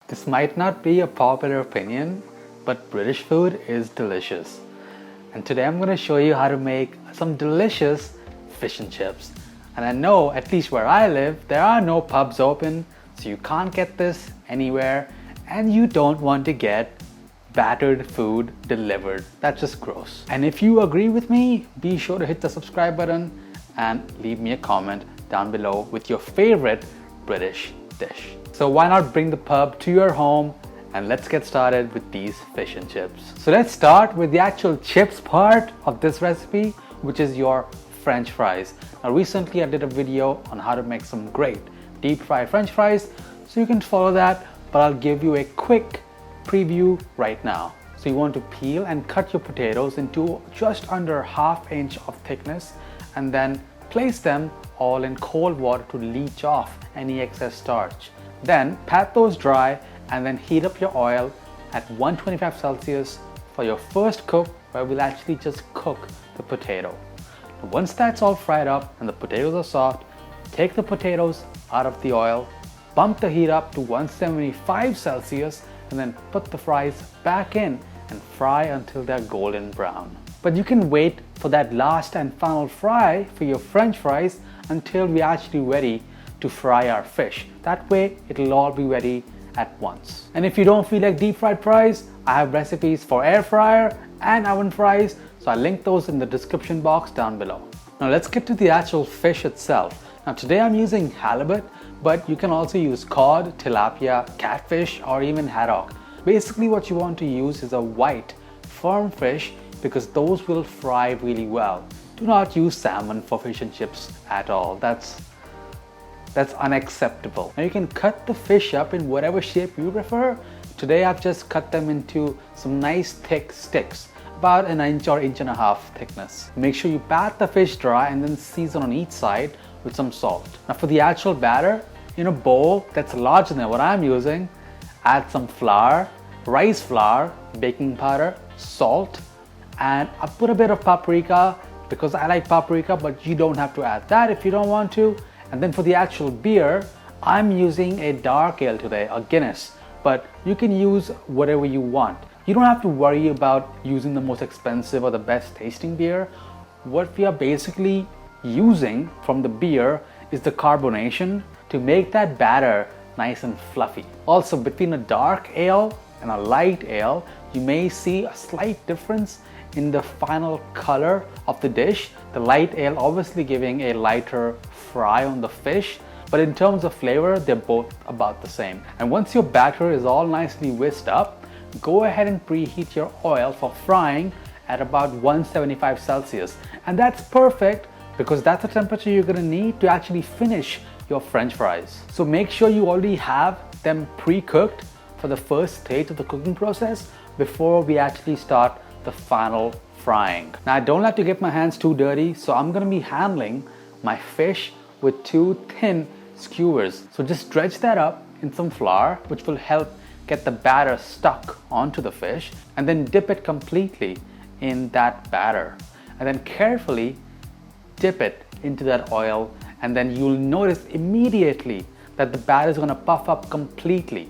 This might not be a popular opinion, but British food is delicious. And today I'm going to show you how to make some delicious fish and chips. And I know, at least where I live, there are no pubs open, so you can't get this anywhere, and you don't want to get battered food delivered. That's just gross. And if you agree with me, be sure to hit the subscribe button and leave me a comment down below with your favorite British dish. So why not bring the pub to your home, and let's get started with these fish and chips. So let's start with the actual chips part of this recipe, which is your French fries. Now recently I did a video on how to make some great deep fried French fries, so you can follow that, but I'll give you a quick preview right now. So you want to peel and cut your potatoes into just under ½ inch of thickness, and then place them all in cold water to leach off any excess starch. Then pat those dry and then heat up your oil at 125 Celsius for your first cook, where we'll actually just cook the potato. Once that's all fried up and the potatoes are soft, take the potatoes out of the oil, bump the heat up to 175 Celsius, and then put the fries back in and fry until they're golden brown. But you can wait for that last and final fry for your French fries until we're actually ready to fry our fish. That way it'll all be ready at once. And if you don't feel like deep fried fries, I have recipes for air fryer and oven fries, so I'll link those in the description box down below. Now let's get to the actual fish itself. Now today I'm using halibut, but you can also use cod, tilapia, catfish, or even haddock. Basically what you want to use is a white, firm fish, because those will fry really well. Do not use salmon for fish and chips at all. That's unacceptable. Now you can cut the fish up in whatever shape you prefer. Today I've just cut them into some nice thick sticks, about an inch or inch and a half thickness. Make sure you pat the fish dry and then season on each side with some salt. Now for the actual batter, in a bowl that's larger than what I'm using, add some flour, rice flour, baking powder, salt, and I put a bit of paprika because I like paprika, but you don't have to add that if you don't want to. And then for the actual beer, I'm using a dark ale today, a Guinness, but you can use whatever you want. You don't have to worry about using the most expensive or the best tasting beer. What we are basically using from the beer is the carbonation to make that batter nice and fluffy. Also, between a dark ale and a light ale, you may see a slight difference in the final color of the dish. The light ale obviously giving a lighter fry on the fish, but in terms of flavor, they're both about the same. And once your batter is all nicely whisked up, go ahead and preheat your oil for frying at about 175 Celsius. And that's perfect because that's the temperature you're gonna need to actually finish your French fries. So make sure you already have them pre-cooked for the first stage of the cooking process before we actually start the final frying. Now I don't like to get my hands too dirty, so I'm gonna be handling my fish with 2 thin skewers. So just dredge that up in some flour, which will help get the batter stuck onto the fish, and then dip it completely in that batter. And then carefully dip it into that oil, and then you'll notice immediately that the batter is gonna puff up completely.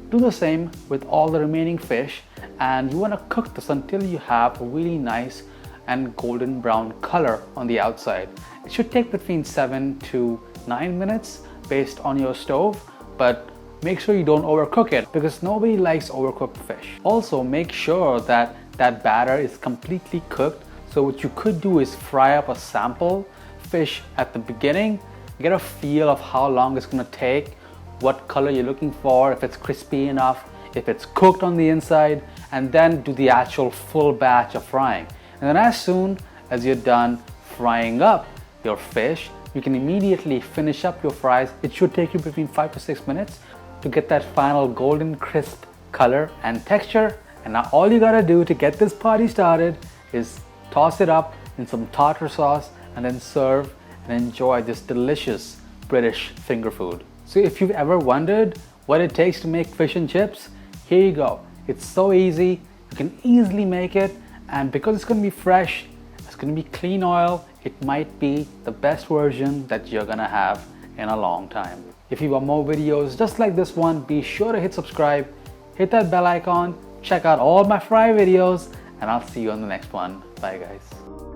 Do the same with all the remaining fish, and you want to cook this until you have a really nice and golden brown color on the outside. It should take between 7 to 9 minutes based on your stove, but make sure you don't overcook it because nobody likes overcooked fish. Also make sure that that batter is completely cooked. So what you could do is fry up a sample fish at the beginning, get a feel of how long it's going to take, what color you're looking for, if it's crispy enough, if it's cooked on the inside, and then do the actual full batch of frying. And then as soon as you're done frying up your fish, you can immediately finish up your fries. It should take you between 5 to 6 minutes to get that final golden crisp color and texture. And now all you gotta do to get this party started is toss it up in some tartar sauce and then serve and enjoy this delicious British finger food. So if you've ever wondered what it takes to make fish and chips, here you go. It's so easy, you can easily make it, and because it's gonna be fresh, it's gonna be clean oil, it might be the best version that you're gonna have in a long time. If you want more videos just like this one, be sure to hit subscribe, hit that bell icon, check out all my fry videos, and I'll see you on the next one. Bye guys.